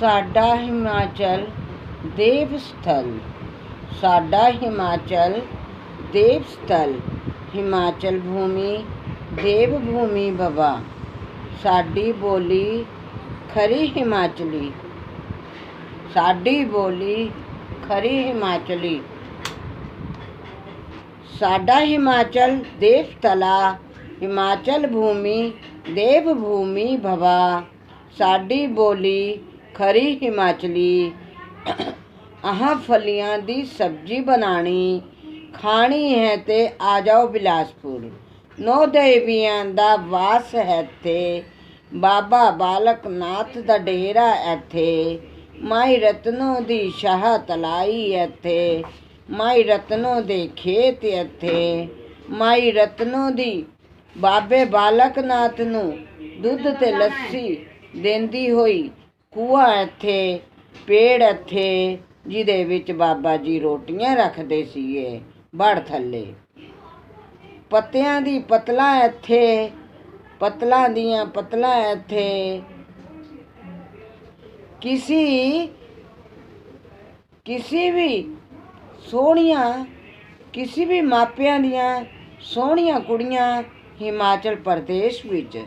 ਸਾਡਾ ਹਿਮਾਚਲ ਦੇਵ ਸਥਲ, ਸਾਡਾ ਹਿਮਾਚਲ ਦੇਵ ਸਥਲ, ਹਿਮਾਚਲ ਭੂਮੀ ਦੇਵ ਭੂਮੀ ਭਵਾ। ਸਾਡੀ ਬੋਲੀ ਖਰੀ ਹਿਮਾਚਲੀ, ਸਾਡੀ ਬੋਲੀ ਖਰੀ ਹਿਮਾਚਲੀ। ਸਾਡਾ ਹਿਮਾਚਲ ਦੇਵ ਸਥਲਾ, ਹਿਮਾਚਲ ਭੂਮੀ ਦੇਵ ਭੂਮੀ ਭਵਾ। ਸਾਡੀ ਬੋਲੀ ਖਰੀ ਹਿਮਾਚਲੀ। ਆਹ ਫਲੀਆਂ ਦੀ ਸਬਜ਼ੀ ਬਣਾਣੀ, ਖਾਣੀ ਹੈ ਤੇ ਆ ਜਾਓ ਬਿਲਾਸਪੁਰ। 9 ਦੇਵੀਆਂ ਦਾ ਵਾਸ ਹੈ ਇੱਥੇ, ਬਾਬਾ ਬਾਲਕ ਨਾਥ ਦਾ ਡੇਰਾ ਇੱਥੇ। ਮਾਈ ਰਤਨੋ ਦੀ ਸ਼ਾਹ ਤਲਾਈ ਇੱਥੇ, ਮਾਈ ਰਤਨੋ ਦੇ ਖੇਤ ਇੱਥੇ। ਮਾਈ ਰਤਨੋ ਦੀ ਬਾਬੇ ਬਾਲਕ ਨਾਥ ਨੂੰ ਦੁੱਧ ਤੇ ਲੱਸੀ ਦਿੰਦੀ ਹੋਈ ਕੂਆ ਇੱਥੇ, ਪੇੜ ਇੱਥੇ ਜਿਹਦੇ ਵਿੱਚ ਬਾਬਾ ਜੀ ਰੋਟੀਆਂ ਰੱਖਦੇ ਸੀਗੇ ਬੜ ਥੱਲੇ। ਪੱਤਿਆਂ ਦੀ ਪਤਲਾ ਇੱਥੇ, ਪਤਲਾਂ ਦੀਆਂ ਪਤਲਾਂ ਇੱਥੇ। ਕਿਸੇ ਵੀ ਸੋਹਣੀਆਂ, ਕਿਸੇ ਵੀ ਮਾਪਿਆਂ ਦੀਆਂ ਸੋਹਣੀਆਂ ਕੁੜੀਆਂ ਹਿਮਾਚਲ ਪ੍ਰਦੇਸ਼ ਵਿੱਚ।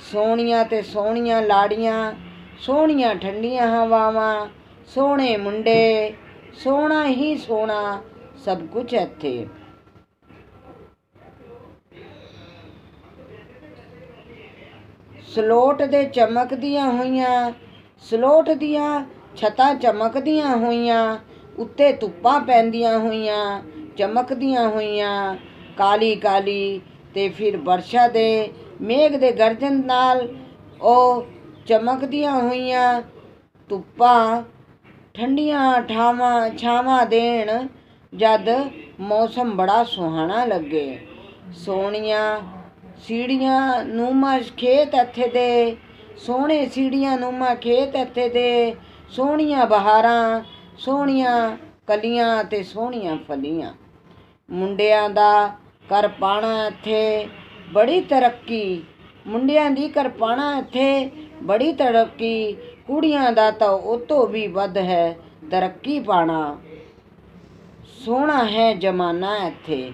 ਸੋਹਣੀਆਂ ਤੇ ਸੋਹਣੀਆਂ ਲਾੜੀਆਂ, ਸੋਹਣੀਆਂ ਠੰਡੀਆਂ ਹਵਾਵਾਂ, ਸੋਹਣੇ ਮੁੰਡੇ, ਸੋਹਣਾ ਹੀ ਸੋਹਣਾ ਸਭ ਕੁਝ ਇੱਥੇ। ਸਲੋਟ ਦੇ ਚਮਕਦੀਆਂ ਹੋਈਆਂ, ਸਲੋਟ ਦੀਆਂ ਛੱਤਾਂ ਚਮਕਦੀਆਂ ਹੋਈਆਂ, ਉੱਤੇ ਧੁੱਪਾਂ ਪੈਂਦੀਆਂ ਹੋਈਆਂ, ਚਮਕਦੀਆਂ ਹੋਈਆਂ ਕਾਲੀ ਕਾਲੀ। ਤੇ ਫਿਰ ਵਰਸ਼ਾ ਦੇ ਮੇਘ ਦੇ ਗਰਜਨ ਨਾਲ ਉਹ ਚਮਕਦੀਆਂ ਹੋਈਆਂ ਧੁੱਪਾਂ ਠੰਡੀਆਂ ਛਾਵਾਂ ਦੇਣ ਜਦ ਮੌਸਮ ਬੜਾ ਸੁਹਾਣਾ ਲੱਗੇ। ਸੋਹਣੀਆਂ ਸੀੜੀਆਂ ਨੂਮਾ ਖੇਤ ਇੱਥੇ ਦੇ, ਸੋਹਣੇ ਸੀੜੀਆਂ ਨੂਮਾ ਖੇਤ ਇੱਥੇ ਦੇ। ਸੋਹਣੀਆਂ ਬਹਾਰਾਂ, ਸੋਹਣੀਆਂ ਕਲੀਆਂ ਤੇ ਸੋਹਣੀਆਂ ਫਲੀਆਂ। ਮੁੰਡਿਆਂ ਦਾ ਕਰ ਪਾਣਾ ਇੱਥੇ ਬੜੀ ਤਰੱਕੀ, ਮੁੰਡਿਆਂ ਦੀ ਕਰ ਪਾਣਾ ਇੱਥੇ ਬੜੀ ਤਰੱਕੀ। ਕੁੜੀਆਂ ਦਾ ਤਾਂ ਉਹ ਤੋਂ ਵੀ ਵੱਧ ਹੈ ਤਰੱਕੀ ਪਾਣਾ। ਸੋਹਣਾ ਹੈ ਜ਼ਮਾਨਾ ਇੱਥੇ,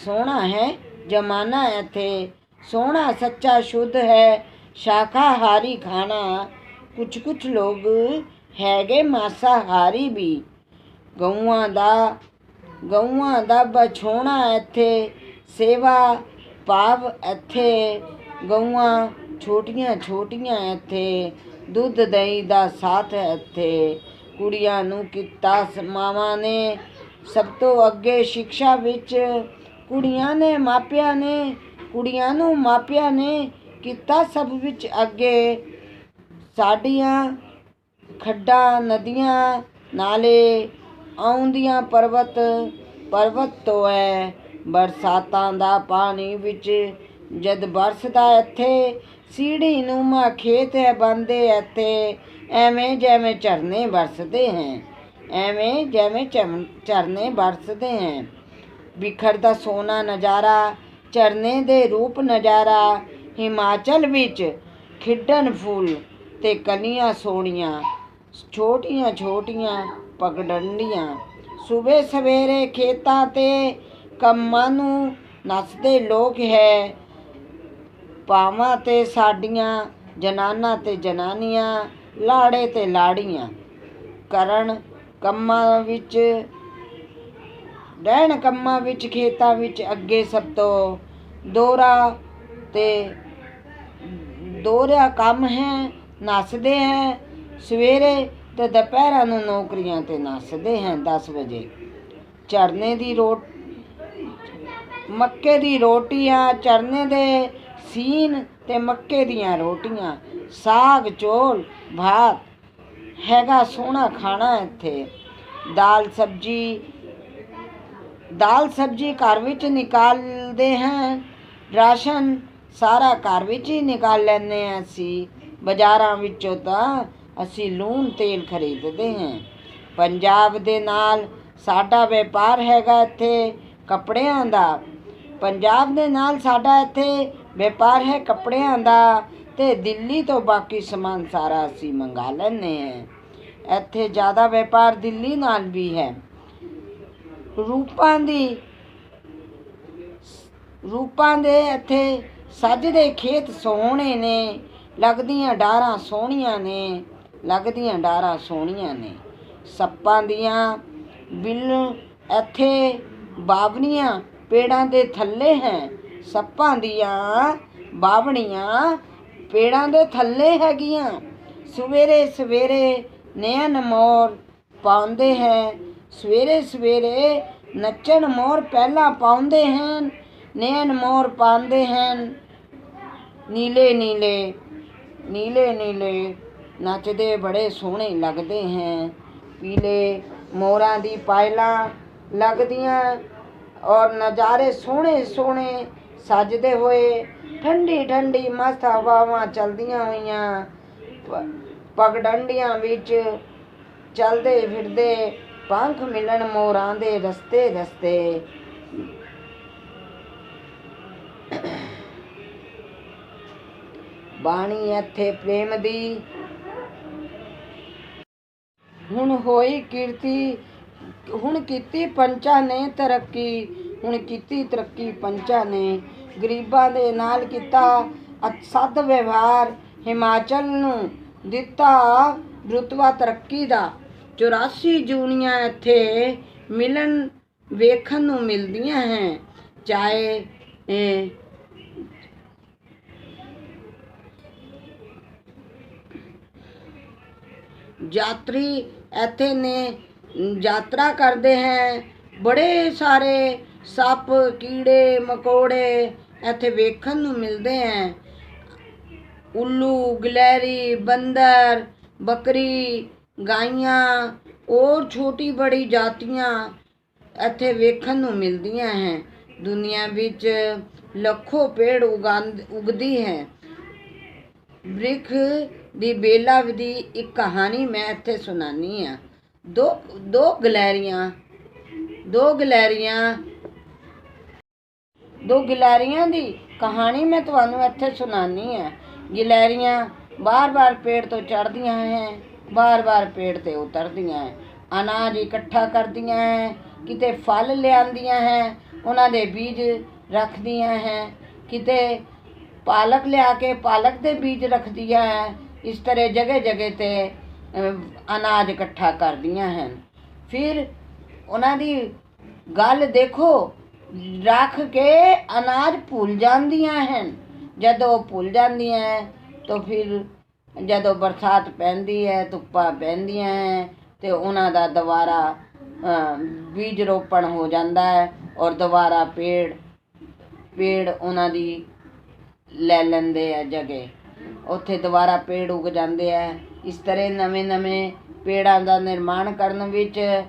ਸੋਹਣਾ ਹੈ ਜ਼ਮਾਨਾ ਇੱਥੇ। ਸੋਹਣਾ ਸੱਚਾ ਸ਼ੁੱਧ ਹੈ ਸ਼ਾਕਾਹਾਰੀ ਖਾਣਾ। ਕੁਛ ਲੋਕ ਹੈਗੇ ਮਾਸਾਹਾਰੀ ਵੀ। ਗਊਆਂ ਦਾ ਬਛੋਣਾ ਇੱਥੇ, ਸੇਵਾ ਭਾਵ ਇੱਥੇ। ਗਊਆਂ ਛੋਟੀਆਂ ਛੋਟੀਆਂ ਇੱਥੇ, ਦੁੱਧ ਦਹੀਂ ਦਾ ਸਾਥ ਇੱਥੇ। ਕੁੜੀਆਂ ਨੂੰ ਕੀਤਾ ਮਾਵਾਂ ਨੇ ਸਭ ਤੋਂ ਅੱਗੇ ਸ਼ਿਕਸ਼ਾ ਵਿੱਚ। ਕੁੜੀਆਂ ਨੇ ਮਾਪਿਆਂ ਨੇ, ਕੁੜੀਆਂ ਨੂੰ ਮਾਪਿਆਂ ਨੇ ਕੀਤਾ ਸਭ ਵਿੱਚ ਅੱਗੇ। ਸਾਡੀਆਂ ਖੱਡਾਂ ਨਦੀਆਂ ਨਾਲੇ ਆਉਂਦੀਆਂ ਪਰਬਤ ਤੋਂ ਹੈ। ਬਰਸਾਤਾਂ ਦਾ ਪਾਣੀ ਵਿੱਚ ਜਦ ਬਰਸਦਾ ਇੱਥੇ, ਸੀੜੀ ਨੂਮਾ ਖੇਤ ਹੈ ਬਣਦੇ ਇੱਥੇ। ਐਵੇਂ ਜਿਵੇਂ ਝਰਨੇ ਬਰਸਦੇ ਹੈ, ਐਵੇਂ ਜਿਵੇਂ ਝਰਨੇ ਬਰਸਦੇ ਹੈ। ਬਿਖਰਦਾ ਸੋਨਾ ਨਜ਼ਾਰਾ, ਝਰਨੇ ਦੇ ਰੂਪ ਨਜ਼ਾਰਾ। ਹਿਮਾਚਲ ਵਿੱਚ ਖਿੜਨ ਫੁੱਲ ਤੇ ਕਲੀਆਂ ਸੋਹਣੀਆਂ, ਛੋਟੀਆਂ ਛੋਟੀਆਂ ਪਗਡੰਡੀਆਂ। ਸਵੇਰੇ ਸਵੇਰੇ ਖੇਤਾਂ ਤੇ ਕੰਮਾਂ ਨੂੰ ਨੱਸਦੇ ਲੋਕ ਹੈ। ਪਾਵਾਂ ਤੇ ਸਾਡੀਆਂ ਜਨਾਨਾ ਤੇ ਜਨਾਨੀਆਂ, ਲਾੜੇ ਤੇ ਲਾੜੀਆਂ। ਕਰਨ ਕੰਮਾਂ ਵਿੱਚ, ਰਹਿਣ ਕੰਮਾਂ ਵਿੱਚ, ਖੇਤਾਂ ਵਿੱਚ ਅੱਗੇ ਸਭ ਤੋਂ ਦੋਹਰਾ ਕੰਮ ਹੈ। ਨੱਸਦੇ ਹੈ ਸਵੇਰੇ ਤੇ ਦੁਪਹਿਰਾਂ ਨੂੰ ਨੌਕਰੀਆਂ ਤੇ ਨੱਸਦੇ ਹੈ 10 ਵਜੇ। ਝਰਨੇ ਦੀ ਮੱਕੇ ਦੀ ਰੋਟੀਆਂ, ਝਰਨੇ ਦੇ ਸੀਨ ਤੇ ਮੱਕੇ ਦੀਆਂ ਰੋਟੀਆਂ। ਸਾਗ ਚੌਲ ਭਾਤ ਹੈਗਾ ਸੋਹਣਾ ਖਾਣਾ ਇੱਥੇ। ਦਾਲ ਸਬਜ਼ੀ ਘਰ ਵਿੱਚ ਨਿਕਾਲਦੇ ਹਾਂ। ਰਾਸ਼ਨ ਸਾਰਾ ਘਰ ਵਿੱਚ ਹੀ ਨਿਕਾਲ ਲੈਂਦੇ ਹਾਂ ਅਸੀਂ। ਬਾਜ਼ਾਰਾਂ ਵਿੱਚੋਂ ਤਾਂ ਅਸੀਂ ਲੂਣ ਤੇਲ ਖਰੀਦਦੇ ਹਾਂ। ਪੰਜਾਬ ਦੇ ਨਾਲ ਸਾਡਾ ਵਪਾਰ ਹੈਗਾ ਇੱਥੇ ਕੱਪੜਿਆਂ ਦਾ। ਪੰਜਾਬ ਦੇ ਨਾਲ ਸਾਡਾ ਇੱਥੇ ਵਪਾਰ ਹੈ ਕੱਪੜਿਆਂ ਦਾ। ਤੇ ਦਿੱਲੀ ਤੋਂ ਬਾਕੀ ਸਮਾਨ ਸਾਰਾ ਅਸੀਂ ਮੰਗਾ ਲੈਂਦੇ ਹਾਂ। ਇੱਥੇ ਜ਼ਿਆਦਾ ਵਪਾਰ ਦਿੱਲੀ ਨਾਲ ਵੀ ਹੈ। ਰੂਪਾਂ ਦੇ ਇੱਥੇ ਸੱਜਦੇ ਖੇਤ ਸੋਹਣੇ ਨੇ, ਲੱਗਦੀਆਂ ਡਾਰਾਂ ਸੋਹਣੀਆਂ ਨੇ। ਸੱਪਾਂ ਦੀਆਂ ਬਿੱਲ ਇੱਥੇ ਬਾਵਣੀਆਂ ਪੇੜਾਂ ਦੇ ਥੱਲੇ ਹੈ। ਸੱਪਾਂ ਦੀਆਂ ਬਾਵਣੀਆਂ ਪੇੜਾਂ ਦੇ ਥੱਲੇ ਹੈਗੀਆਂ। ਸਵੇਰੇ ਸਵੇਰੇ ਨੈਣ ਮੋਰ ਪਾਉਂਦੇ ਹੈ। ਸਵੇਰੇ ਸਵੇਰੇ ਨੱਚਣ ਮੋਰ ਪਹਿਲਾਂ ਪਾਉਂਦੇ ਹਨ। ਨੈਣ ਮੋਰ ਪਾਉਂਦੇ ਹਨ। ਨੀਲੇ ਨੀਲੇ ਨੱਚਦੇ ਬੜੇ ਸੋਹਣੇ ਲੱਗਦੇ ਹੈ। ਪੀਲੇ ਮੋਰਾਂ ਦੀ ਪਾਇਲਾਂ ਲੱਗਦੀਆਂ ਔਰ ਨਜ਼ਾਰੇ ਸੋਹਣੇ ਸੋਹਣੇ ਸੱਜਦੇ ਹੋਏ। ਠੰਡੀ ਠੰਡੀ ਮਸਤ ਹਵਾਵਾਂ ਚਲਦੀਆਂ ਹੋਈਆਂ। ਪਗਡੰਡੀਆਂ ਵਿੱਚ ਚਲਦੇ ਫਿਰਦੇ ਪੰਖ ਮਿਲਣ ਮੋਰਾਂ ਦੇ ਰਸਤੇ ਰਸਤੇ। ਬਾਣੀ ਇੱਥੇ ਪ੍ਰੇਮ ਦੀ ਹੁਣ ਹੋਈ ਕੀਰਤੀ। ਹੁਣ ਕੀਤੀ ਪੰਚਾਂ ਨੇ ਤਰੱਕੀ ਪੰਚਾਂ ਨੇ। ਗਰੀਬਾਂ ਦੇ ਨਾਲ ਕੀਤਾ ਸਦ ਵਿਵਹਾਰ। ਹਿਮਾਚਲ ਨੂੰ ਦਿੱਤਾ ਰੁਤਬਾ ਤਰੱਕੀ ਦਾ। 84 ਜੂਨੀਆਂ ਇੱਥੇ ਵੇਖਣ ਨੂੰ ਮਿਲਦੀਆਂ ਹੈ। ਚਾਹੇ ਯਾਤਰੀ ਇੱਥੇ ਨੇ ਯਾਤਰਾ ਕਰਦੇ ਹੈ। ਬੜੇ ਸਾਰੇ ਸੱਪ ਕੀੜੇ ਮਕੌੜੇ ਇੱਥੇ ਵੇਖਣ ਨੂੰ ਮਿਲਦੇ ਹੈ। ਉੱਲੂ ਗਿਲਹਰੀ ਬੰਦਰ ਬੱਕਰੀ ਗਾਈਆਂ ਔਰ ਛੋਟੀ ਬੜੀ ਜਾਤੀਆਂ ਇੱਥੇ ਵੇਖਣ ਨੂੰ ਮਿਲਦੀਆਂ ਹੈ। ਦੁਨੀਆ ਵਿੱਚ ਲੱਖੋਂ ਪੇੜ ਉਗਦੀ ਹੈ। ਬ੍ਰਿਖ ਦੀ ਬੇਲਾ ਦੀ ਇੱਕ ਕਹਾਣੀ ਮੈਂ ਇੱਥੇ ਸੁਣਾਨੀ ਆ। ਦੋ ਗਿਲਹਰੀਆਂ ਦੀ ਕਹਾਣੀ ਮੈਂ ਤੁਹਾਨੂੰ ਇੱਥੇ ਸੁਣਾਨੀ ਆ। ਗਿਲਹਰੀਆਂ ਬਾਰ-ਬਾਰ ਪੇੜ ਤੋਂ ਚੜ੍ਹਦੀਆਂ ਹੈ, ਬਾਰ-ਬਾਰ ਪੇੜ ਤੇ ਉਤਰਦੀਆਂ ਹੈ। ਅਨਾਜ ਇਕੱਠਾ ਕਰਦੀਆਂ ਹੈ, ਕਿਤੇ ਫਲ ਲਿਆਂਦੀਆਂ ਹੈ, ਉਹਨਾਂ ਦੇ ਬੀਜ ਰੱਖਦੀਆਂ ਹੈ, ਕਿਤੇ ਪਾਲਕ ਲਿਆ ਕੇ ਪਾਲਕ ਦੇ ਬੀਜ ਰੱਖਦੀਆਂ ਹੈ। ਇਸ ਤਰ੍ਹਾਂ ਜਗ੍ਹਾ ਜਗ੍ਹਾ ਤੇ ਅਨਾਜ ਇਕੱਠਾ ਕਰਦੀਆਂ ਹਨ। ਫਿਰ ਉਹਨਾਂ ਦੀ ਗੱਲ ਦੇਖੋ, ਰੱਖ ਕੇ ਅਨਾਜ ਭੁੱਲ ਜਾਂਦੀਆਂ ਹਨ। ਜਦੋਂ ਭੁੱਲ ਜਾਂਦੀਆਂ ਹੈ ਤਾਂ ਫਿਰ ਜਦੋਂ ਬਰਸਾਤ ਪੈਂਦੀ ਹੈ, ਧੁੱਪਾਂ ਪੈਂਦੀਆਂ ਹੈ ਤੇ ਉਹਨਾਂ ਦਾ ਦੁਬਾਰਾ ਬੀਜ ਰੋਪਣ ਹੋ ਜਾਂਦਾ ਹੈ ਔਰ ਦੁਬਾਰਾ ਪੇੜ ਉਹਨਾਂ ਦੀ ਲੈ ਲੈਂਦੇ ਆ ਜਗ੍ਹਾ। ਉੱਥੇ ਦੁਬਾਰਾ ਪੇੜ ਉਗ ਜਾਂਦੇ ਆ। ਇਸ ਤਰ੍ਹਾਂ ਨਵੇਂ ਪੇੜਾਂ ਦਾ ਨਿਰਮਾਣ ਕਰਨ ਵਿੱਚ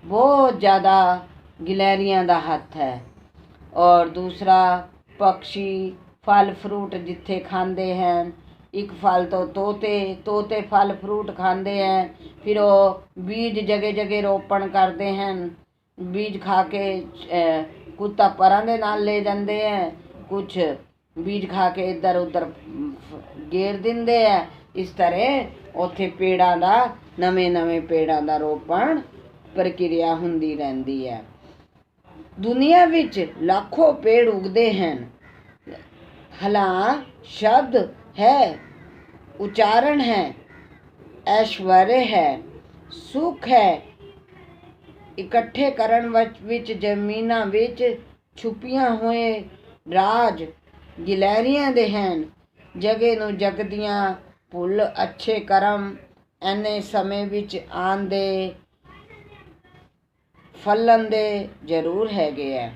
ਬਹੁਤ ਜ਼ਿਆਦਾ ਗਿਲਹਰੀਆਂ ਦਾ ਹੱਥ ਹੈ। ਔਰ ਦੂਸਰਾ ਪਕਸ਼ੀ ਫਲ ਫਰੂਟ ਜਿੱਥੇ ਖਾਂਦੇ ਹਨ। ਇੱਕ ਫਲ ਤੋਂ ਤੋਤੇ ਫਲ ਫਰੂਟ ਖਾਂਦੇ ਹੈ। ਫਿਰ ਉਹ ਬੀਜ ਜਗ੍ਹਾ ਜਗ੍ਹਾ ਰੋਪਣ ਕਰਦੇ ਹਨ। ਬੀਜ ਖਾ ਕੇ ਕੁਝ ਤਾਂ ਪਰਾਂ ਦੇ ਨਾਲ ਲੈ ਜਾਂਦੇ ਹੈ, ਕੁਛ ਬੀਜ ਖਾ ਕੇ ਇੱਧਰ ਉੱਧਰ ਗੇਰ ਦਿੰਦੇ ਹੈ। ਇਸ ਤਰ੍ਹਾਂ ਉੱਥੇ ਨਵੇਂ ਪੇੜਾਂ ਦਾ ਰੋਪਣ ਪ੍ਰਕਿਰਿਆ ਹੁੰਦੀ ਰਹਿੰਦੀ ਹੈ। ਦੁਨੀਆ ਵਿੱਚ ਲੱਖੋਂ ਪੇੜ ਉਗਦੇ ਹਨ। ਹਲਾਂ ਸ਼ਬਦ ਹੈ, ਉਚਾਰਨ ਹੈ, ਐਸ਼ਵਰਯ ਹੈ, ਸੁਖ ਹੈ। ਇਕੱਠੇ ਕਰਨ ਵਿੱਚ ਜ਼ਮੀਨਾਂ ਵਿੱਚ ਛੁਪੀਆਂ ਹੋਏ ਰਾਜ ਗਿਲਹਰੀਆਂ ਦੇ ਹਨ। ਜਗੇ ਨੂੰ ਜਗਦੀਆਂ ਭੁੱਲ ਅੱਛੇ ਕਰਮ ਐਨੇ ਸਮੇਂ ਵਿੱਚ ਆਂਦੇ ਫਲਣ ਦੇ ਜ਼ਰੂਰ ਹੈਗੇ ਹੈ।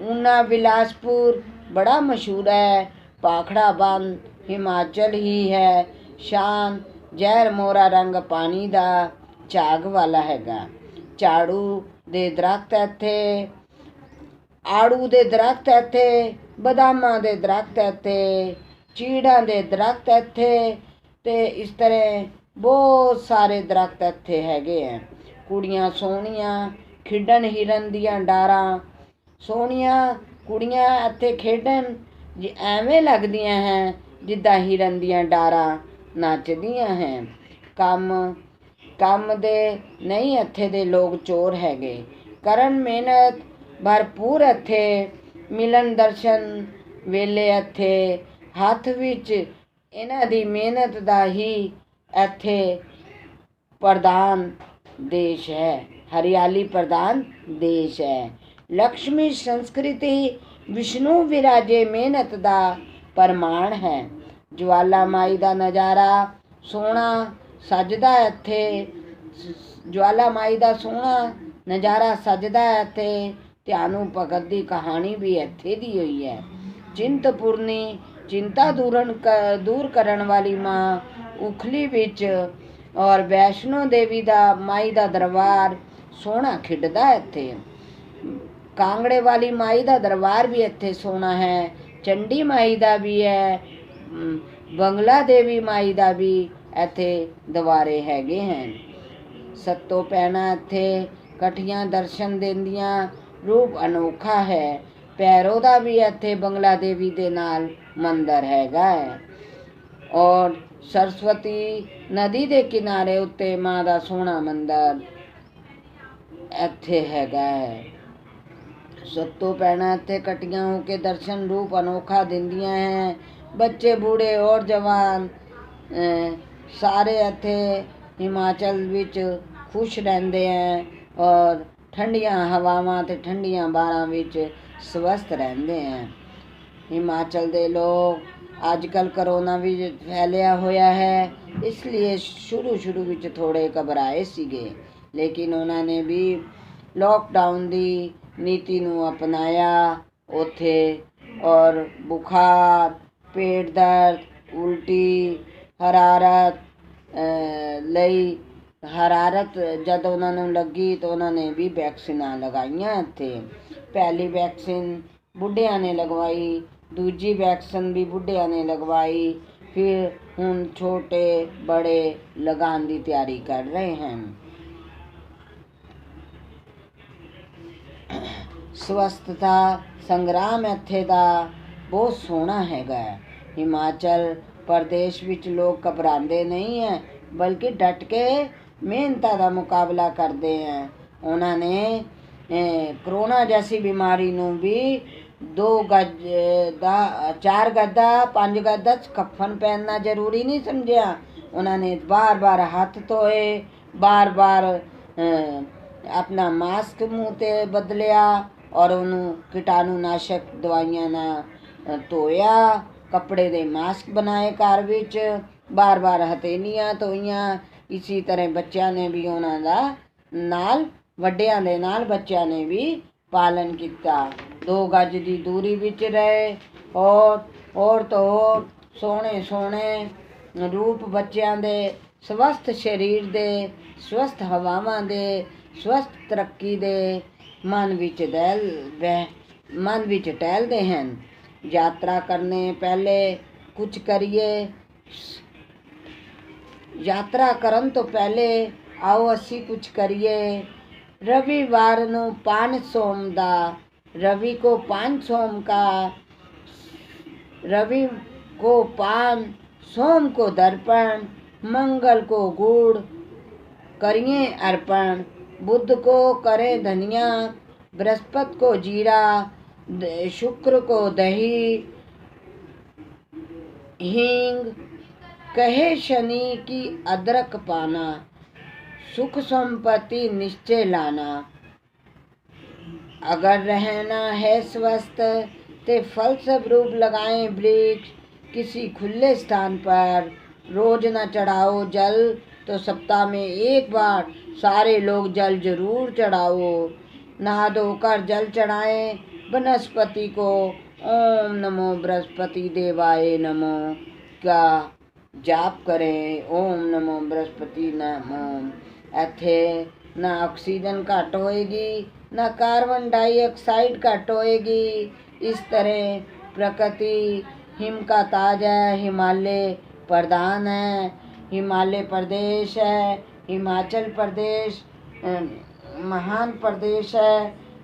ਊਨਾ ਬਿਲਾਸਪੁਰ ਬੜਾ ਮਸ਼ਹੂਰ ਹੈ। ਭਾਖੜਾ ਬੰਦ ਹਿਮਾਚਲ ਹੀ ਹੈ। ਸ਼ਾਨ ਜ਼ਹਿਰ ਮੋਰਾ ਰੰਗ ਪਾਣੀ ਦਾ ਝਾਗ ਵਾਲਾ ਹੈਗਾ। ਝਾੜੂ ਦੇ ਦਰਖਤ ਇੱਥੇ, ਆੜੂ ਦੇ ਦਰਖਤ ਇੱਥੇ, ਬਦਾਮਾਂ ਦੇ ਦਰਖਤ ਇੱਥੇ, ਚੀੜਾਂ ਦੇ ਦਰਖਤ ਇੱਥੇ ਤੇ ਇਸ ਤਰ੍ਹਾਂ ਬਹੁਤ ਸਾਰੇ ਦਰਖਤ ਇੱਥੇ ਹੈਗੇ ਹੈ। ਕੁੜੀਆਂ ਸੋਹਣੀਆਂ ਖੇਡਣ ਹਿਰਨ ਦੀਆਂ ਡਾਰਾਂ। ਸੋਹਣੀਆਂ ਕੁੜੀਆਂ ਇੱਥੇ ਖੇਡਣ ਐਵੇਂ ਲੱਗਦੀਆਂ ਹੈ ਜਿੱਦਾਂ ਹਿਰਨ ਦੀਆਂ ਡਾਰਾਂ ਨੱਚਦੀਆਂ ਹੈ। ਕੰਮ ਕੰਮ ਦੇ ਨਹੀਂ, ਇੱਥੇ ਦੇ ਲੋਕ ਚੋਰ ਹੈਗੇ। ਕਰਨ ਮਿਹਨਤ ਭਰਪੂਰ ਇੱਥੇ, ਮਿਲਣ ਦਰਸ਼ਨ ਵੇਲੇ ਇੱਥੇ। ਹੱਥ ਵਿੱਚ ਇਹਨਾਂ ਦੀ ਮਿਹਨਤ ਦਾ ਹੀ ਇੱਥੇ ਪ੍ਰਧਾਨ ਦੇਸ਼ ਹੈ, ਹਰਿਆਲੀ ਪ੍ਰਧਾਨ ਦੇਸ਼ ਹੈ। ਲక్ష్ਮੀ ਸੰਸਕ੍ਰਿਤੀ ਵਿਸ਼ਨੂੰ ਵਿਰਾਜੇ ਮਿਹਨਤ ਦਾ ਪ੍ਰਮਾਣ ਹੈ। ਜਵਾਲਾ ਮਾਈ ਦਾ ਨਜ਼ਾਰਾ ਸੋਹਣਾ ਸਜਦਾ ਇੱਥੇ, ਜਵਾਲਾ ਮਾਈ ਦਾ ਸੋਹਣਾ ਨਜ਼ਾਰਾ ਸਜਦਾ ਇੱਥੇ। ਧਿਆਨੂ ਭਗਤ ਦੀ ਕਹਾਣੀ ਵੀ ਇੱਥੇ ਦੀ ਹੋਈ ਹੈ। ਚਿੰਤਪੁਰਨੀ ਚਿੰਤਾ ਦੂਰ ਕਰਨ ਵਾਲੀ ਮਾਂ ਉਖਲੀ ਵਿੱਚ, ਔਰ ਵੈਸ਼ਨੋ ਦੇਵੀ ਦਾ ਮਾਈ ਦਾ ਦਰਬਾਰ ਸੋਹਣਾ ਖਿੜਦਾ ਇੱਥੇ। ਕਾਂਗੜੇ ਵਾਲੀ ਮਾਈ ਦਾ ਦਰਬਾਰ ਵੀ ਇੱਥੇ ਸੋਹਣਾ ਹੈ। ਚੰਡੀ ਮਾਈ ਦਾ ਵੀ ਹੈ, ਬੰਗਲਾ ਦੇਵੀ ਮਾਈ ਦਾ ਵੀ ਇੱਥੇ ਦਰਬਾਰੇ ਹੈਗੇ ਹਨ। ਸੱਤੋਂ ਭੈਣਾਂ ਇੱਥੇ ਇਕੱਠੀਆਂ ਦਰਸ਼ਨ ਦਿੰਦੀਆਂ, ਰੂਪ ਅਨੋਖਾ ਹੈ। ਭੈਰੋ ਦਾ ਵੀ ਇੱਥੇ ਬੰਗਲਾ ਦੇਵੀ ਦੇ ਨਾਲ ਮੰਦਰ ਹੈਗਾ ਹੈ। ਔਰ ਸਰਸਵਤੀ ਨਦੀ ਦੇ ਕਿਨਾਰੇ ਉੱਤੇ ਮਾਂ ਦਾ ਸੋਹਣਾ ਮੰਦਰ ਇੱਥੇ ਹੈਗਾ ਹੈ। ਸੱਤੋਂ ਭੈਣਾਂ ਇੱਥੇ ਇਕੱਠੀਆਂ ਹੋ ਕੇ ਦਰਸ਼ਨ, ਰੂਪ ਅਨੋਖਾ ਦਿੰਦੀਆਂ ਹੈ। ਬੱਚੇ ਬੂढ़े ਔਰ ਜਵਾਨ ਸਾਰੇ ਇੱਥੇ ਹਿਮਾਚਲ ਵਿੱਚ ਖੁਸ਼ ਰਹਿੰਦੇ ਹੈ ਔਰ ਠੰਡੀਆਂ ਹਵਾਵਾਂ ਤੇ ਠੰਡੀਆਂ ਬਾਰਾਂ ਵਿੱਚ ਸਵਸਥ ਰਹਿੰਦੇ ਹੈ। ਹਿਮਾਚਲ ਦੇ ਲੋਕ, ਅੱਜ ਕੱਲ੍ਹ ਕਰੋਨਾ ਵੀ ਫੈਲਿਆ ਹੋਇਆ ਹੈ, ਇਸ ਲਈ ਸ਼ੁਰੂ ਵਿੱਚ ਥੋੜ੍ਹੇ ਘਬਰਾਏ ਸੀਗੇ, ਲੇਕਿਨ ਉਹਨਾਂ ਨੇ ਵੀ ਲੋਕਡਾਊਨ ਦੀ ਨੀਤੀ ਨੂੰ ਅਪਣਾਇਆ ਉੱਥੇ। ਔਰ ਬੁਖਾਰ, ਪੇਟ ਦਰਦ, ਉਲਟੀ, ਹਰਾਰਤ ਜਦ ਉਹਨਾਂ ਨੂੰ ਲੱਗੀ ਤਾਂ ਉਹਨਾਂ ਨੇ ਵੀ ਵੈਕਸੀਨਾਂ ਲਗਾਈਆਂ ਇੱਥੇ। ਪਹਿਲੀ ਵੈਕਸੀਨ ਬੁੱਢਿਆਂ ਨੇ ਲਗਵਾਈ, ਦੂਜੀ ਵੈਕਸੀਨ ਵੀ ਬੁੱਢਿਆਂ ਨੇ ਲਗਵਾਈ, ਫਿਰ ਹੁਣ ਛੋਟੇ ਬੜੇ ਲਗਾਉਣ ਦੀ ਤਿਆਰੀ ਕਰ ਰਹੇ ਹਨ। ਸਵਸਥਤਾ ਸੰਗਰਾਮ ਇੱਥੇ ਦਾ ਬਹੁਤ ਸੋਹਣਾ ਹੈਗਾ। ਹਿਮਾਚਲ ਪ੍ਰਦੇਸ਼ ਵਿੱਚ ਲੋਕ ਘਬਰਾਉਂਦੇ ਨਹੀਂ ਹੈ, ਬਲਕਿ ਡਟ ਕੇ ਮਿਹਨਤਾਂ ਦਾ ਮੁਕਾਬਲਾ ਕਰਦੇ ਹੈ। ਉਹਨਾਂ ਨੇ ਕਰੋਨਾ ਜੈਸੀ ਬਿਮਾਰੀ ਨੂੰ ਵੀ 2 ਗਜ ਦਾ 4 ਗਜ ਦਾ 5 ਗਜ ਦਾ ਕਫਨ ਪਹਿਨਣਾ ਜ਼ਰੂਰੀ ਨਹੀਂ ਸਮਝਿਆ। ਉਹਨਾਂ ਨੇ ਬਾਰ ਹੱਥ ਧੋਏ, ਬਾਰ ਆਪਣਾ ਮਾਸਕ ਮੂੰਹ 'ਤੇ ਬਦਲਿਆ ਔਰ ਉਹਨੂੰ ਕੀਟਾਣੂਨਾਸ਼ਕ ਦਵਾਈਆਂ ਨਾਲ ਧੋਇਆ, ਕੱਪੜੇ ਦੇ ਮਾਸਕ ਬਣਾਏ ਘਰ ਵਿੱਚ, ਬਾਰ ਹਥੇਲੀਆਂ ਧੋਈਆਂ। ਇਸੇ ਤਰ੍ਹਾਂ ਬੱਚਿਆਂ ਨੇ ਵੀ ਉਹਨਾਂ ਦਾ ਨਾਲ, ਵੱਡਿਆਂ ਦੇ ਨਾਲ ਬੱਚਿਆਂ ਨੇ ਵੀ ਪਾਲਣ ਕੀਤਾ। 2 ਗਜ ਦੀ ਦੂਰੀ ਵਿੱਚ ਰਹੇ ਔਰ ਤੋਂ ਸੋਹਣੇ ਰੂਪ ਬੱਚਿਆਂ ਦੇ, ਸਵਸਥ ਸਰੀਰ ਦੇ, ਸਵਸਥ ਹਵਾਵਾਂ ਦੇ, ਸਵਸਥ ਤਰੱਕੀ ਦੇ ਮਨ ਵਿੱਚ ਟਹਿਲਦੇ ਹਨ। ਯਾਤਰਾ ਕਰਨੇ ਪਹਿਲੇ ਕੁਝ ਕਰੀਏ, ਯਾਤਰਾ ਕਰਨ ਤੋਂ ਪਹਿਲੇ ਆਓ ਅਸੀਂ ਕੁਝ ਕਰੀਏ। रविवार ਨੂੰ पान सोम ਦਾ, रवि को पान सोम का, रवि को पान, सोम को दर्पण, मंगल को गुड़ करिए अर्पण, बुध को करें धनिया, बृहस्पति को जीरा, शुक्र को दही, हींग, कहे शनि की अदरक पाना, सुख संपत्ति निश्चय लाना। अगर रहना है स्वस्थ ते फल स्वरूप लगाएं वृक्ष किसी खुले स्थान पर। रोज न चढ़ाओ जल तो सप्ताह में 1 बार सारे लोग जल जरूर चढ़ाओ। नहा धोकर जल चढ़ाएं बनस्पति को। ओम नमो बृहस्पति देवाय नमो का जाप करें। ओम नमो बृहस्पति नमो। ਇੱਥੇ ਨਾ ਆਕਸੀਜਨ ਘੱਟ ਹੋਏਗੀ, ਨਾ ਕਾਰਬਨ डाइऑक्साइड घट होएगी। इस तरह प्रकृति हिम का ताज है, हिमालय प्रधान है, हिमालय प्रदेश है। हिमाचल प्रदेश महान प्रदेश है।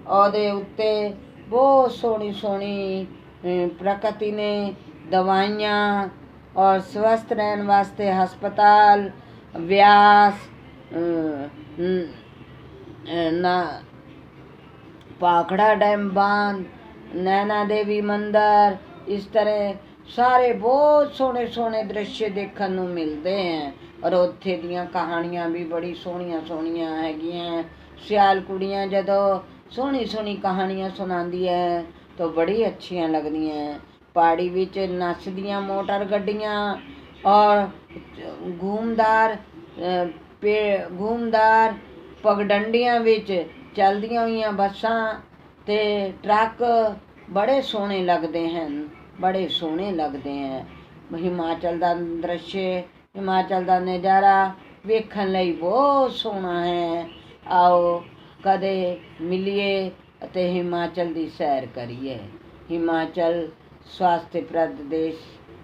ਉਹਦੇ ਉੱਤੇ ਬਹੁਤ ਸੋਹਣੀ प्रकृति ने दवाइयाँ और स्वस्थ रहने वास्ते हस्पताल, व्यास ना पाखड़ा डैम बांध, नैना देवी मंदिर, इस तरह ਸਾਰੇ ਬਹੁਤ ਸੋਹਣੇ ਸੋਹਣੇ ਦ੍ਰਿਸ਼ ਦੇਖਣ ਨੂੰ ਮਿਲਦੇ ਹੈ। ਔਰ ਉੱਥੇ ਦੀਆਂ ਕਹਾਣੀਆਂ ਵੀ ਬੜੀ ਸੋਹਣੀਆਂ ਸੋਹਣੀਆਂ ਹੈਗੀਆਂ। ਸਿਆਲ ਕੁੜੀਆਂ ਜਦੋਂ ਸੋਹਣੀ ਸੋਹਣੀ ਕਹਾਣੀਆਂ ਸੁਣਾਉਂਦੀ ਹੈ ਤਾਂ ਬੜੀ ਅੱਛੀਆਂ ਲੱਗਦੀਆਂ। ਪਹਾੜੀ ਵਿੱਚ ਨੱਚਦੀਆਂ ਮੋਟਰ ਗੱਡੀਆਂ ਔਰ ਘੂਮਦਾਰ ਪਗਡੰਡੀਆਂ ਵਿੱਚ ਚੱਲਦੀਆਂ ਹੋਈਆਂ ਬੱਸਾਂ ਤੇ ਟਰੱਕ ਬੜੇ ਸੋਹਣੇ ਲੱਗਦੇ ਹਨ, ਬੜੇ ਸੋਹਣੇ ਲੱਗਦੇ ਹੈ। ਹਿਮਾਚਲ ਦਾ ਦ੍ਰਿਸ਼, ਹਿਮਾਚਲ ਦਾ ਨਜ਼ਾਰਾ ਵੇਖਣ ਲਈ ਬਹੁਤ ਸੋਹਣਾ ਹੈ। ਆਓ ਕਦੇ ਮਿਲੀਏ ਅਤੇ ਹਿਮਾਚਲ ਦੀ ਸੈਰ ਕਰੀਏ। ਹਿਮਾਚਲ ਸਵਾਸਥ